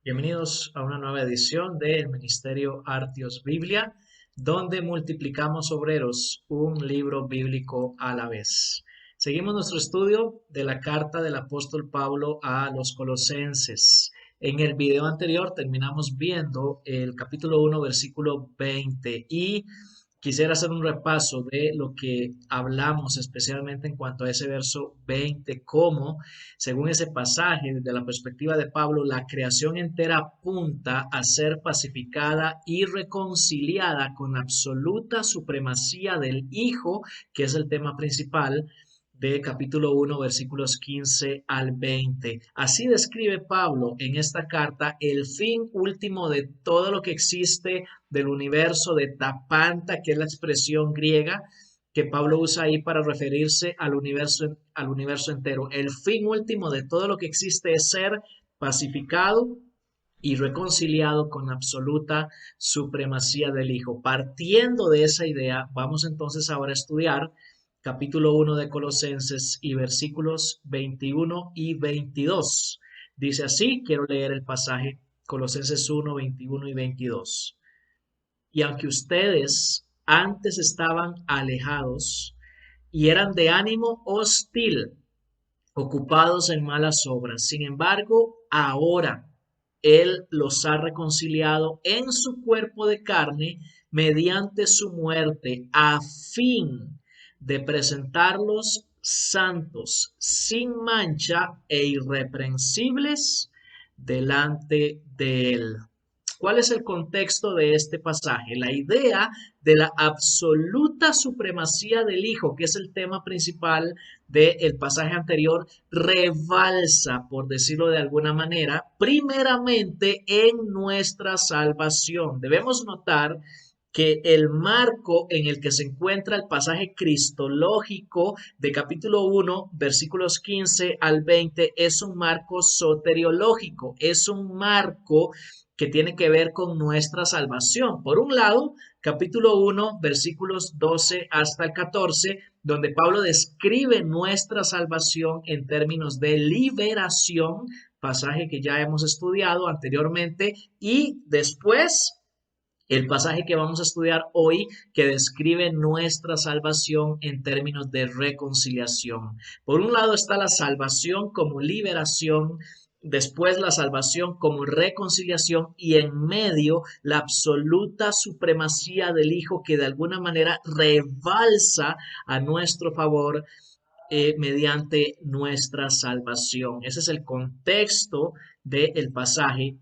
Bienvenidos a una nueva edición del Ministerio Artios Biblia, donde multiplicamos obreros un libro bíblico a la vez. Seguimos nuestro estudio de la carta del apóstol Pablo a los Colosenses. En el video anterior terminamos viendo el capítulo 1, versículo 20 y quisiera hacer un repaso de lo que hablamos especialmente en cuanto a ese verso 20, cómo, según ese pasaje, desde la perspectiva de Pablo, la creación entera apunta a ser pacificada y reconciliada con absoluta supremacía del Hijo, que es el tema principal de capítulo 1, versículos 15 al 20. Así describe Pablo en esta carta el fin último de todo lo que existe del universo, de tapanta, que es la expresión griega que Pablo usa ahí para referirse al universo entero. El fin último de todo lo que existe es ser pacificado y reconciliado con absoluta supremacía del Hijo. Partiendo de esa idea, vamos entonces ahora a estudiar capítulo 1 de Colosenses y versículos 21 y 22. Dice así, quiero leer el pasaje Colosenses 1, 21 y 22. Y aunque ustedes antes estaban alejados y eran de ánimo hostil, ocupados en malas obras, sin embargo, ahora Él los ha reconciliado en su cuerpo de carne mediante su muerte, a fin de presentarlos santos, sin mancha e irreprensibles delante de Él. ¿Cuál es el contexto de este pasaje? La idea de la absoluta supremacía del Hijo, que es el tema principal del pasaje anterior, rebalsa, por decirlo de alguna manera, primeramente en nuestra salvación. Debemos notar que el marco en el que se encuentra el pasaje cristológico de capítulo 1, versículos 15 al 20, es un marco soteriológico, es un marco que tiene que ver con nuestra salvación. Por un lado, capítulo 1, versículos 12 hasta el 14, donde Pablo describe nuestra salvación en términos de liberación, pasaje que ya hemos estudiado anteriormente, y después el pasaje que vamos a estudiar hoy que describe nuestra salvación en términos de reconciliación. Por un lado está la salvación como liberación, después la salvación como reconciliación y en medio la absoluta supremacía del Hijo que de alguna manera rebalsa a nuestro favor mediante nuestra salvación. Ese es el contexto del pasaje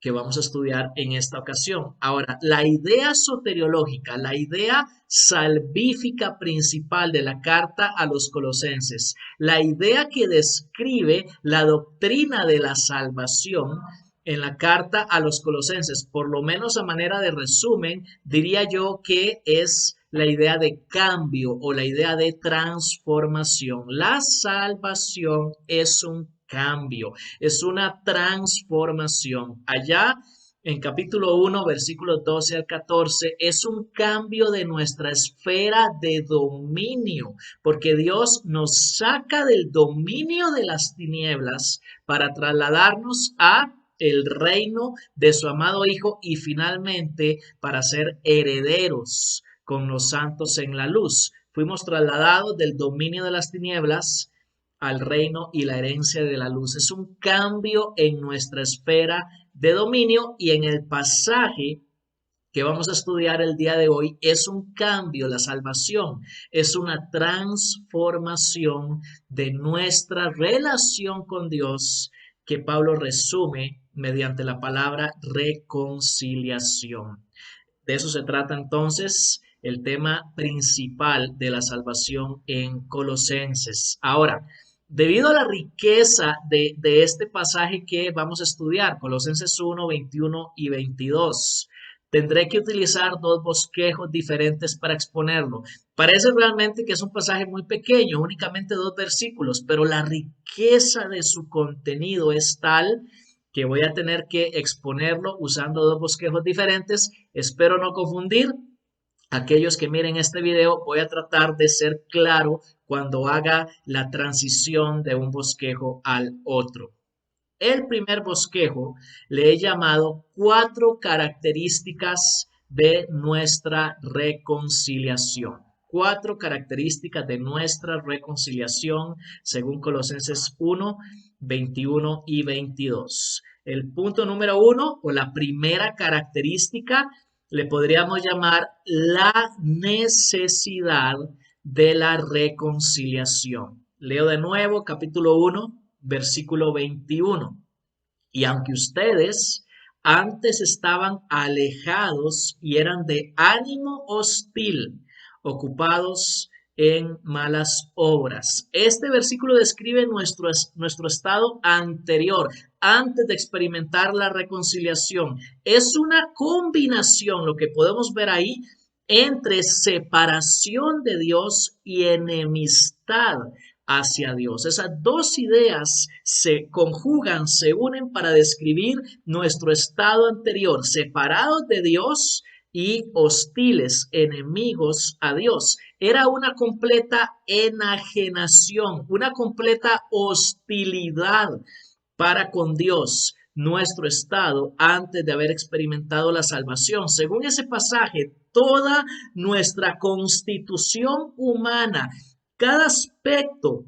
que vamos a estudiar en esta ocasión. Ahora, la idea soteriológica, la idea salvífica principal de la carta a los colosenses, la idea que describe la doctrina de la salvación en la carta a los colosenses, por lo menos a manera de resumen, diría yo que es la idea de cambio o la idea de transformación. La salvación es un cambio, es una transformación. Allá en capítulo 1, versículos 12 al 14, es un cambio de nuestra esfera de dominio, porque Dios nos saca del dominio de las tinieblas para trasladarnos a el reino de su amado Hijo y finalmente para ser herederos con los santos en la luz. Fuimos trasladados del dominio de las tinieblas al reino y la herencia de la luz. Es un cambio en nuestra esfera de dominio y en el pasaje que vamos a estudiar el día de hoy es un cambio, la salvación es una transformación de nuestra relación con Dios que Pablo resume mediante la palabra reconciliación. De eso se trata entonces el tema principal de la salvación en Colosenses. Ahora, debido a la riqueza de este pasaje que vamos a estudiar, Colosenses 1, 21 y 22, tendré que utilizar dos bosquejos diferentes para exponerlo. Parece realmente que es un pasaje muy pequeño, únicamente dos versículos, pero la riqueza de su contenido es tal que voy a tener que exponerlo usando dos bosquejos diferentes. Espero no confundir. Aquellos que miren este video, voy a tratar de ser claro cuando haga la transición de un bosquejo al otro. El primer bosquejo le he llamado 4 características de nuestra reconciliación. 4 características de nuestra reconciliación según Colosenses 1, 21 y 22. El punto número 1 o la primera característica le podríamos llamar la necesidad de la reconciliación. Leo de nuevo capítulo 1, versículo 21. Y aunque ustedes antes estaban alejados y eran de ánimo hostil, ocupados en malas obras. Este versículo describe nuestro estado anterior, antes de experimentar la reconciliación. Es una combinación, lo que podemos ver ahí, entre separación de Dios y enemistad hacia Dios. Esas dos ideas se conjugan, se unen para describir nuestro estado anterior, separados de Dios y hostiles, enemigos a Dios. Era una completa enajenación, una completa hostilidad para con Dios, nuestro estado antes de haber experimentado la salvación. Según ese pasaje, toda nuestra constitución humana, cada aspecto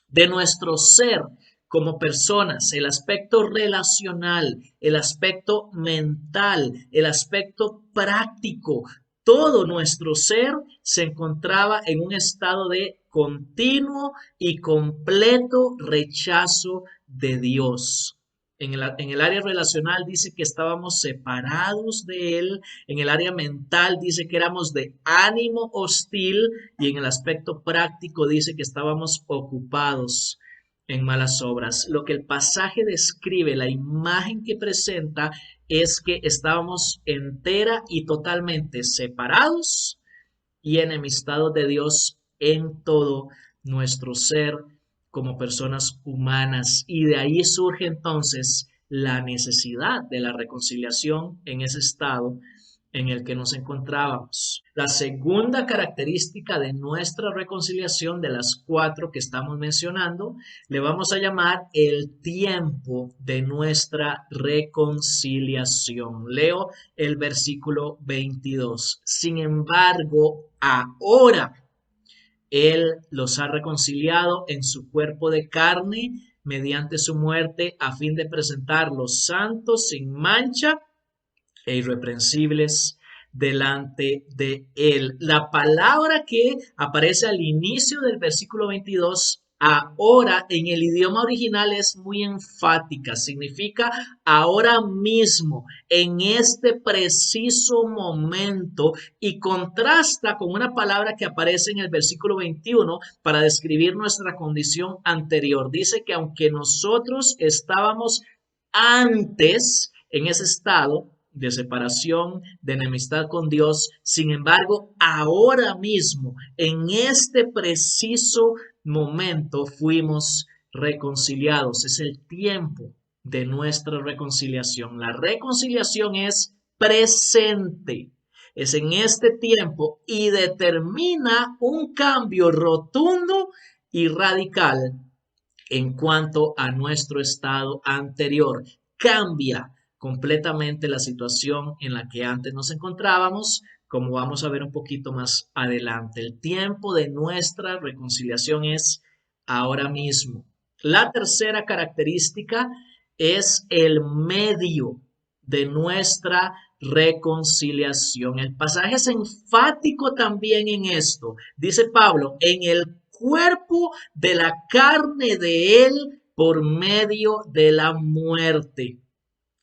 de nuestro ser como personas, el aspecto relacional, el aspecto mental, el aspecto práctico, todo nuestro ser se encontraba en un estado de continuo y completo rechazo de Dios. En el área relacional dice que estábamos separados de Él, en el área mental dice que éramos de ánimo hostil y en el aspecto práctico dice que estábamos ocupados en malas obras. Lo que el pasaje describe, la imagen que presenta, es que estábamos entera y totalmente separados y enemistados de Dios en todo nuestro ser como personas humanas. Y de ahí surge entonces la necesidad de la reconciliación en ese estado en el que nos encontrábamos. La segunda característica de nuestra reconciliación, de las 4 que estamos mencionando, le vamos a llamar el tiempo de nuestra reconciliación. Leo el versículo 22. Sin embargo, ahora Él los ha reconciliado en su cuerpo de carne mediante su muerte a fin de presentarlos santos, sin mancha e irreprensibles delante de Él. La palabra que aparece al inicio del versículo 22, ahora, en el idioma original es muy enfática, significa ahora mismo, en este preciso momento, y contrasta con una palabra que aparece en el versículo 21 para describir nuestra condición anterior. Dice que aunque nosotros estábamos antes en ese estado de separación, de enemistad con Dios, sin embargo, ahora mismo, en este preciso momento, fuimos reconciliados. Es el tiempo de nuestra reconciliación. La reconciliación es presente, es en este tiempo y determina un cambio rotundo y radical en cuanto a nuestro estado anterior. Cambia completamente la situación en la que antes nos encontrábamos, como vamos a ver un poquito más adelante. El tiempo de nuestra reconciliación es ahora mismo. La tercera característica es el medio de nuestra reconciliación. El pasaje es enfático también en esto. Dice Pablo, en el cuerpo de la carne de Él por medio de la muerte,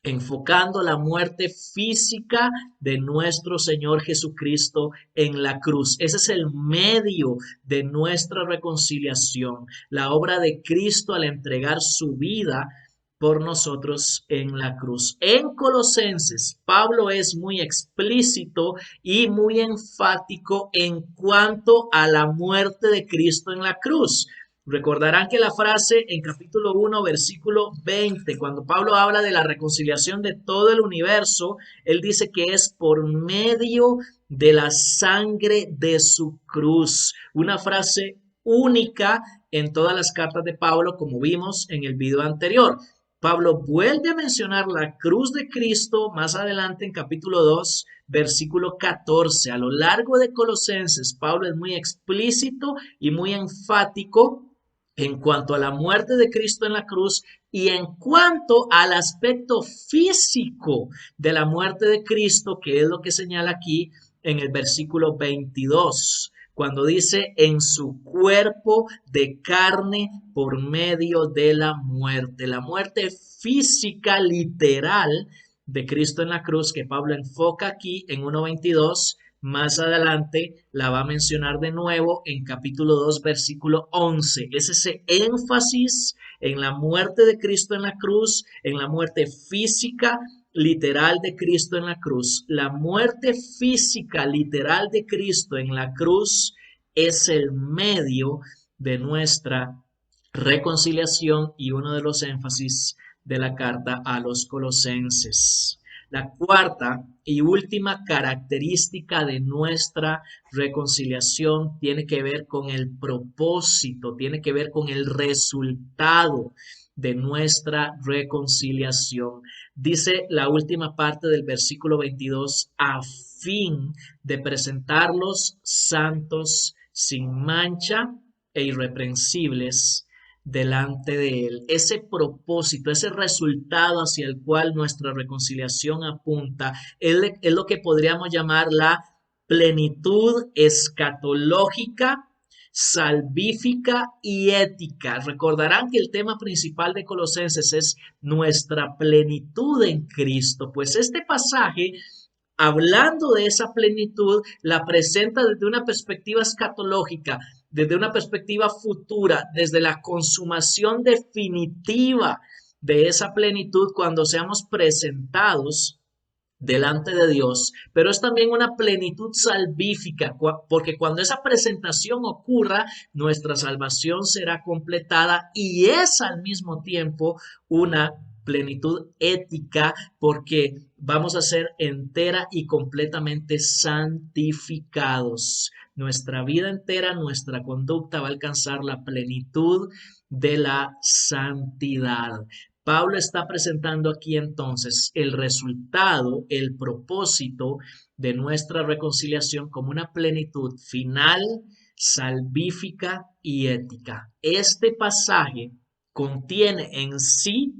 enfocando la muerte física de nuestro Señor Jesucristo en la cruz. Ese es el medio de nuestra reconciliación, la obra de Cristo al entregar su vida por nosotros en la cruz. En Colosenses, Pablo es muy explícito y muy enfático en cuanto a la muerte de Cristo en la cruz. Recordarán que la frase en capítulo 1, versículo 20, cuando Pablo habla de la reconciliación de todo el universo, él dice que es por medio de la sangre de su cruz. Una frase única en todas las cartas de Pablo, como vimos en el video anterior. Pablo vuelve a mencionar la cruz de Cristo más adelante en capítulo 2, versículo 14. A lo largo de Colosenses, Pablo es muy explícito y muy enfático en cuanto a la muerte de Cristo en la cruz y en cuanto al aspecto físico de la muerte de Cristo, que es lo que señala aquí en el versículo 22, cuando dice en su cuerpo de carne por medio de la muerte física literal de Cristo en la cruz, que Pablo enfoca aquí en 1.22. Más adelante la va a mencionar de nuevo en capítulo 2, versículo 11. Es ese énfasis en la muerte de Cristo en la cruz, en la muerte física literal de Cristo en la cruz. La muerte física literal de Cristo en la cruz es el medio de nuestra reconciliación y uno de los énfasis de la carta a los colosenses. La cuarta y última característica de nuestra reconciliación tiene que ver con el propósito, tiene que ver con el resultado de nuestra reconciliación. Dice la última parte del versículo 22, a fin de presentarlos santos, sin mancha e irreprensibles delante de Él. Ese propósito, ese resultado hacia el cual nuestra reconciliación apunta, es lo que podríamos llamar la plenitud escatológica, salvífica y ética. Recordarán que el tema principal de Colosenses es nuestra plenitud en Cristo, pues este pasaje, hablando de esa plenitud, la presenta desde una perspectiva escatológica, desde una perspectiva futura, desde la consumación definitiva de esa plenitud cuando seamos presentados delante de Dios, pero es también una plenitud salvífica, porque cuando esa presentación ocurra, nuestra salvación será completada y es al mismo tiempo una plenitud ética, porque vamos a ser entera y completamente santificados. Nuestra vida entera, nuestra conducta va a alcanzar la plenitud de la santidad. Pablo está presentando aquí entonces el resultado, el propósito de nuestra reconciliación como una plenitud final, salvífica y ética. Este pasaje contiene en sí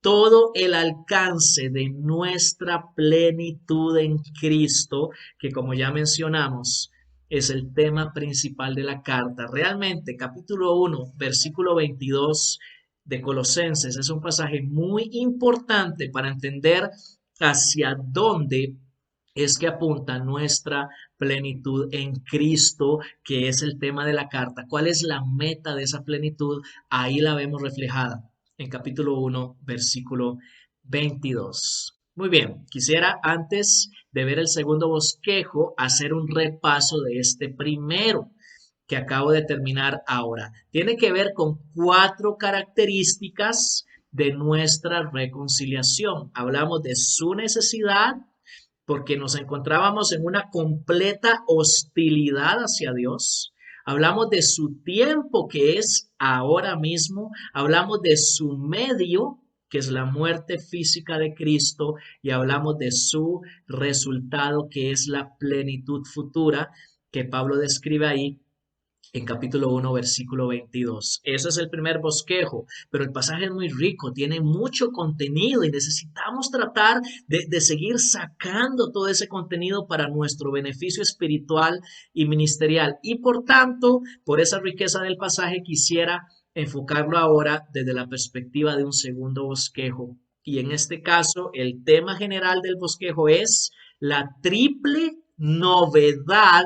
todo el alcance de nuestra plenitud en Cristo, que como ya mencionamos, es el tema principal de la carta. Realmente, capítulo 1, versículo 22 de Colosenses es un pasaje muy importante para entender hacia dónde es que apunta nuestra plenitud en Cristo, que es el tema de la carta. ¿Cuál es la meta de esa plenitud? Ahí la vemos reflejada en capítulo 1, versículo 22. Muy bien, quisiera antes de ver el segundo bosquejo hacer un repaso de este primero que acabo de terminar ahora. Tiene que ver con 4 características de nuestra reconciliación. Hablamos de su necesidad, porque nos encontrábamos en una completa hostilidad hacia Dios. Hablamos de su tiempo, que es ahora mismo. Hablamos de su medio, que es la muerte física de Cristo. Y hablamos de su resultado, que es la plenitud futura, que Pablo describe ahí en capítulo 1, versículo 22. Ese es el primer bosquejo, pero el pasaje es muy rico, tiene mucho contenido y necesitamos tratar de seguir sacando todo ese contenido para nuestro beneficio espiritual y ministerial. Y por tanto, por esa riqueza del pasaje, quisiera enfocarlo ahora desde la perspectiva de un segundo bosquejo. Y en este caso, el tema general del bosquejo es la triple novedad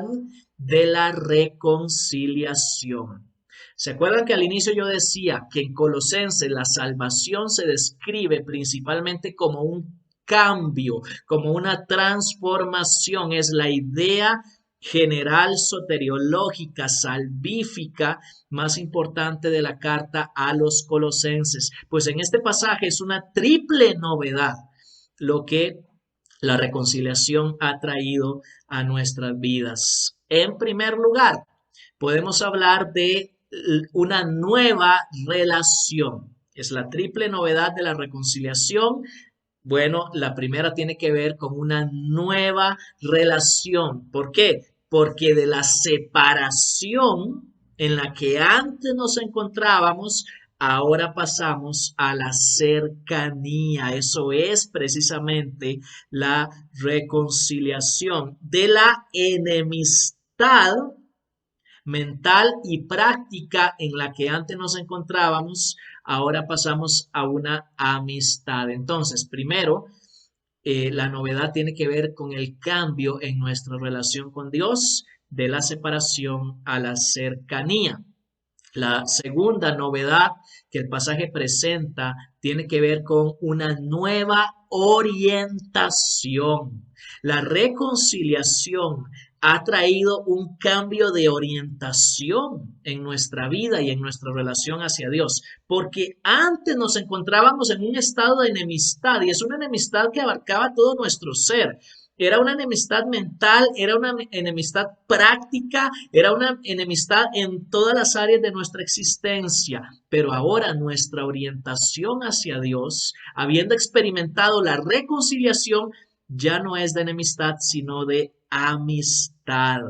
de la reconciliación. ¿Se acuerdan que al inicio yo decía que en Colosenses la salvación se describe principalmente como un cambio, como una transformación? Es la idea general soteriológica, salvífica más importante de la carta a los colosenses. Pues en este pasaje es una triple novedad lo que la reconciliación ha traído a nuestras vidas. En primer lugar, podemos hablar de una nueva relación. Es la triple novedad de la reconciliación. Bueno, la primera tiene que ver con una nueva relación. ¿Por qué? Porque de la separación en la que antes nos encontrábamos, ahora pasamos a la cercanía. Eso es precisamente la reconciliación. De la enemistad mental y práctica en la que antes nos encontrábamos, ahora pasamos a una amistad. Entonces, primero, la novedad tiene que ver con el cambio en nuestra relación con Dios, de la separación a la cercanía. La segunda novedad que el pasaje presenta tiene que ver con una nueva orientación. La reconciliación ha traído un cambio de orientación en nuestra vida y en nuestra relación hacia Dios, porque antes nos encontrábamos en un estado de enemistad y es una enemistad que abarcaba todo nuestro ser. Era una enemistad mental, era una enemistad práctica, era una enemistad en todas las áreas de nuestra existencia. Pero ahora nuestra orientación hacia Dios, habiendo experimentado la reconciliación, ya no es de enemistad, sino de amistad.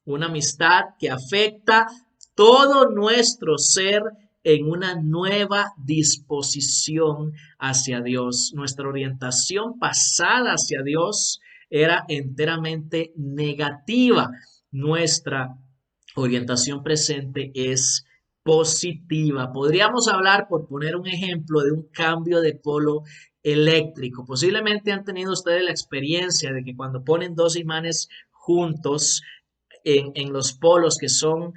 Una amistad que afecta todo nuestro ser en una nueva disposición hacia Dios. Nuestra orientación pasada hacia Dios era enteramente negativa. Nuestra orientación presente es positiva. Podríamos hablar, por poner un ejemplo, de un cambio de polo eléctrico. Posiblemente han tenido ustedes la experiencia de que cuando ponen dos imanes juntos en los polos que son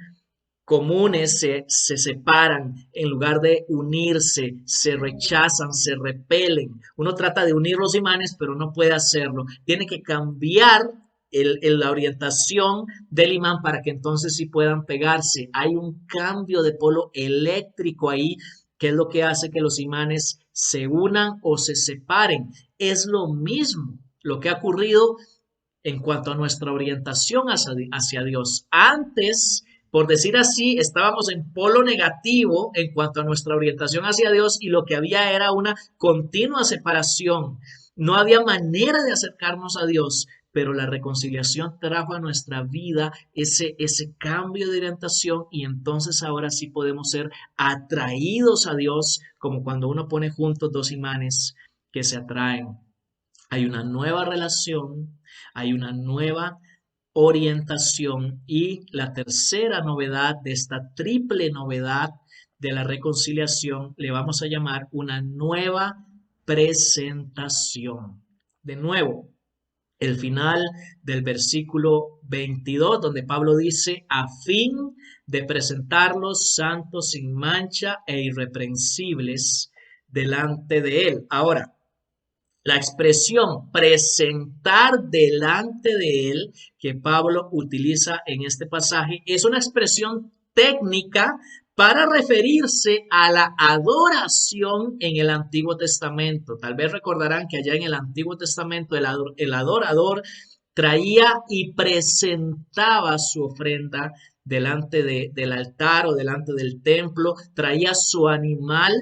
comunes se separan, en lugar de unirse, se rechazan, se repelen. Uno trata de unir los imanes, pero no puede hacerlo. Tiene que cambiar la orientación del imán para que entonces sí puedan pegarse. Hay un cambio de polo eléctrico ahí, que es lo que hace que los imanes se unan o se separen. Es lo mismo lo que ha ocurrido en cuanto a nuestra orientación hacia Dios. Antes, por decir así, estábamos en polo negativo en cuanto a nuestra orientación hacia Dios y lo que había era una continua separación. No había manera de acercarnos a Dios, pero la reconciliación trajo a nuestra vida ese cambio de orientación y entonces ahora sí podemos ser atraídos a Dios, como cuando uno pone juntos dos imanes que se atraen. Hay una nueva relación, hay una nueva orientación y la tercera novedad de esta triple novedad de la reconciliación le vamos a llamar una nueva presentación. De nuevo, el final del versículo 22, donde Pablo dice, a fin de presentarlos santos, sin mancha e irreprensibles delante de él. Ahora, la expresión presentar delante de él que Pablo utiliza en este pasaje es una expresión técnica para referirse a la adoración en el Antiguo Testamento. Tal vez recordarán que allá en el Antiguo Testamento el adorador traía y presentaba su ofrenda delante del altar o delante del templo, traía su animal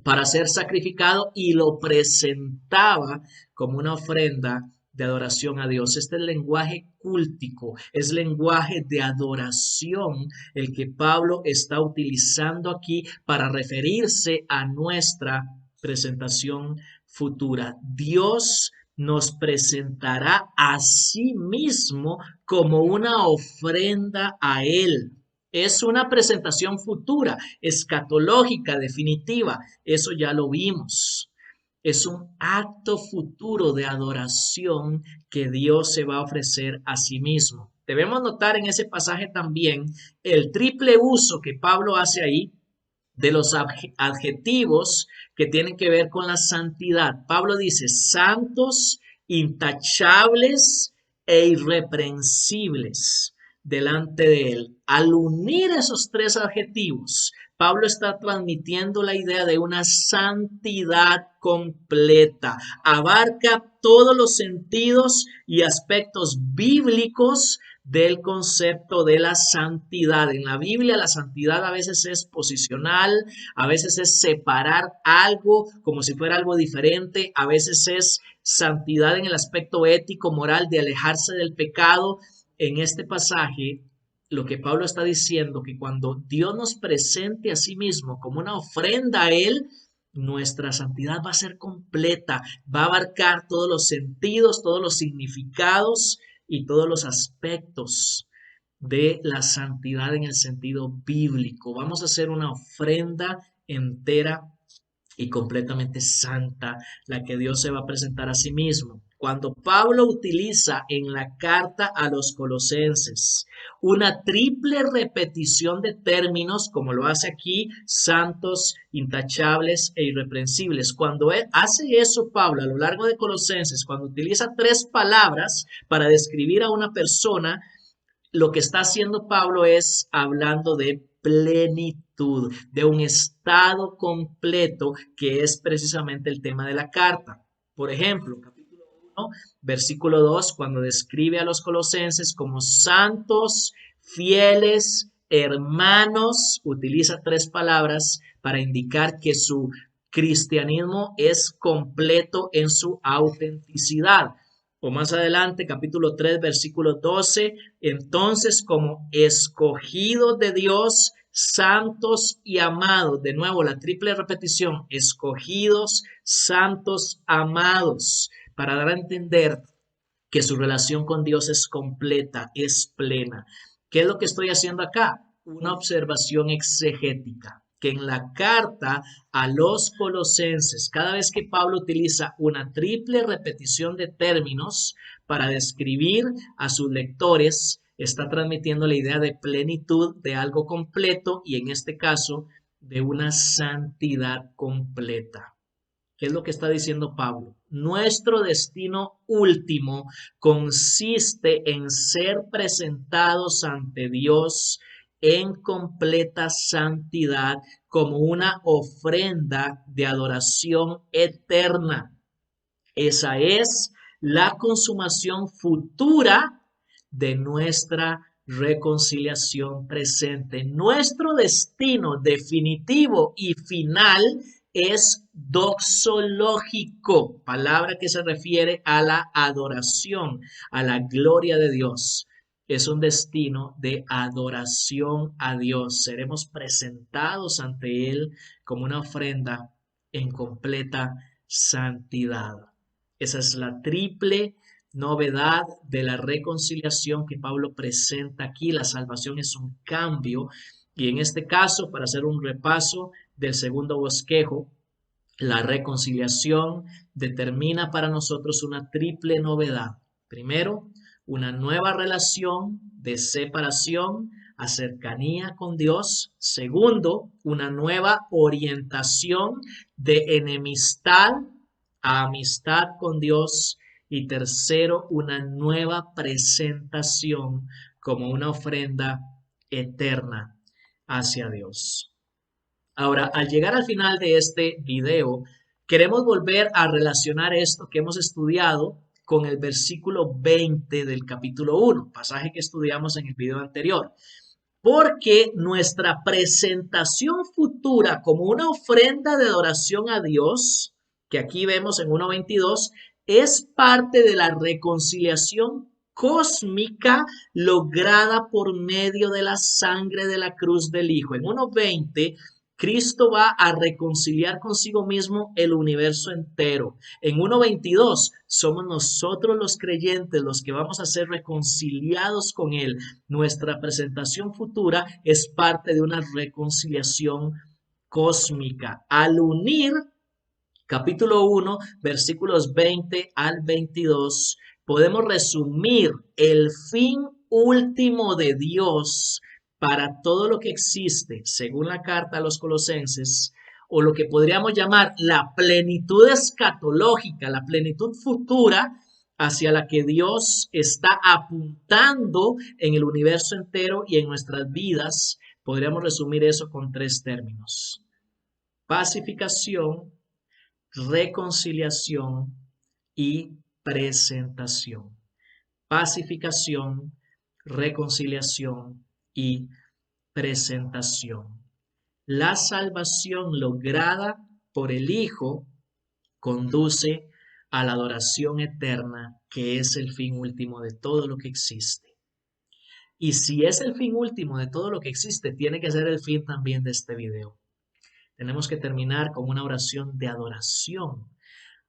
para ser sacrificado y lo presentaba como una ofrenda de adoración a Dios. Este es lenguaje cúltico, es lenguaje de adoración el que Pablo está utilizando aquí para referirse a nuestra presentación futura. Dios nos presentará a sí mismo como una ofrenda a Él. Es una presentación futura, escatológica, definitiva. Eso ya lo vimos. Es un acto futuro de adoración que Dios se va a ofrecer a sí mismo. Debemos notar en ese pasaje también el triple uso que Pablo hace ahí de los adjetivos que tienen que ver con la santidad. Pablo dice santos, intachables e irreprensibles delante de él. Al unir esos tres adjetivos, Pablo está transmitiendo la idea de una santidad completa. Abarca todos los sentidos y aspectos bíblicos del concepto de la santidad. En la Biblia la santidad a veces es posicional, a veces es separar algo como si fuera algo diferente, a veces es santidad en el aspecto ético, moral, de alejarse del pecado. En este pasaje, lo que Pablo está diciendo, que cuando Dios nos presente a sí mismo como una ofrenda a Él, nuestra santidad va a ser completa, va a abarcar todos los sentidos, todos los significados y todos los aspectos de la santidad en el sentido bíblico. Vamos a hacer una ofrenda entera y completamente santa, la que Dios se va a presentar a sí mismo. Cuando Pablo utiliza en la carta a los colosenses una triple repetición de términos, como lo hace aquí, santos, intachables e irreprensibles. Cuando él hace eso, Pablo, a lo largo de Colosenses, cuando utiliza tres palabras para describir a una persona, lo que está haciendo Pablo es hablando de plenitud, de un estado completo, que es precisamente el tema de la carta. Por ejemplo, capítulo 1, versículo 2, cuando describe a los colosenses como santos, fieles, hermanos, utiliza tres palabras para indicar que su cristianismo es completo en su autenticidad. O más adelante, capítulo 3, versículo 12, entonces como escogidos de Dios, santos y amados, de nuevo la triple repetición, escogidos, santos, amados, para dar a entender que su relación con Dios es completa, es plena. ¿Qué es lo que estoy haciendo acá? Una observación exegética, que en la carta a los colosenses, cada vez que Pablo utiliza una triple repetición de términos para describir a sus lectores, está transmitiendo la idea de plenitud, de algo completo y en este caso de una santidad completa. ¿Qué es lo que está diciendo Pablo? Nuestro destino último consiste en ser presentados ante Dios en completa santidad como una ofrenda de adoración eterna. Esa es la consumación futura de nuestra reconciliación presente. Nuestro destino definitivo y final es doxológico, palabra que se refiere a la adoración, a la gloria de Dios. Es un destino de adoración a Dios. Seremos presentados ante Él como una ofrenda en completa santidad. Esa es la triple novedad de la reconciliación que Pablo presenta aquí. La salvación es un cambio y en este caso, para hacer un repaso del segundo bosquejo, la reconciliación determina para nosotros una triple novedad. Primero, una nueva relación de separación a cercanía con Dios. Segundo, una nueva orientación de enemistad a amistad con Dios. Y tercero, una nueva presentación como una ofrenda eterna hacia Dios. Ahora, al llegar al final de este video, queremos volver a relacionar esto que hemos estudiado con el versículo 20 del capítulo 1, pasaje que estudiamos en el video anterior. Porque nuestra presentación futura como una ofrenda de adoración a Dios, que aquí vemos en 1.22, es parte de la reconciliación cósmica lograda por medio de la sangre de la cruz del Hijo. En 1.20, Cristo va a reconciliar consigo mismo el universo entero. En 1.22, somos nosotros los creyentes los que vamos a ser reconciliados con Él. Nuestra presentación futura es parte de una reconciliación cósmica. Al unir capítulo 1, versículos 20 al 22, podemos resumir el fin último de Dios para todo lo que existe, según la carta a los colosenses, o lo que podríamos llamar la plenitud escatológica, la plenitud futura hacia la que Dios está apuntando en el universo entero y en nuestras vidas. Podríamos resumir eso con tres términos: pacificación, reconciliación y presentación. Pacificación, reconciliación y presentación. La salvación lograda por el Hijo conduce a la adoración eterna, que es el fin último de todo lo que existe. Y si es el fin último de todo lo que existe, tiene que ser el fin también de este video. Tenemos que terminar con una oración de adoración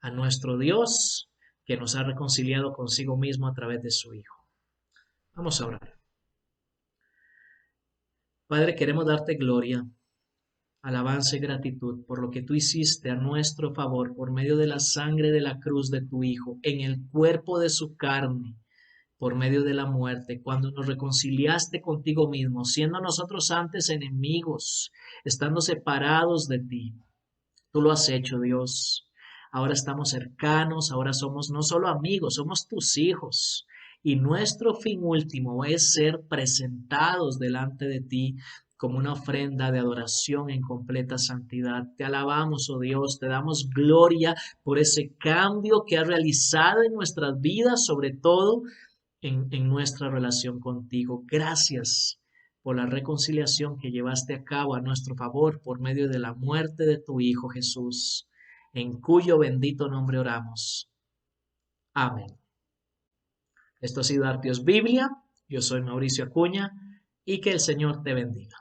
a nuestro Dios que nos ha reconciliado consigo mismo a través de su Hijo. Vamos a orar. Padre, queremos darte gloria, alabanza y gratitud por lo que tú hiciste a nuestro favor por medio de la sangre de la cruz de tu Hijo, en el cuerpo de su carne, por medio de la muerte, cuando nos reconciliaste contigo mismo, siendo nosotros antes enemigos, estando separados de ti. Tú lo has hecho, Dios. Ahora estamos cercanos, ahora somos no solo amigos, somos tus hijos. Y nuestro fin último es ser presentados delante de ti como una ofrenda de adoración en completa santidad. Te alabamos, oh Dios, te damos gloria por ese cambio que has realizado en nuestras vidas, sobre todo en nuestra relación contigo. Gracias por la reconciliación que llevaste a cabo a nuestro favor por medio de la muerte de tu Hijo Jesús, en cuyo bendito nombre oramos. Amén. Esto ha sido Artios Biblia. Yo soy Mauricio Acuña y que el Señor te bendiga.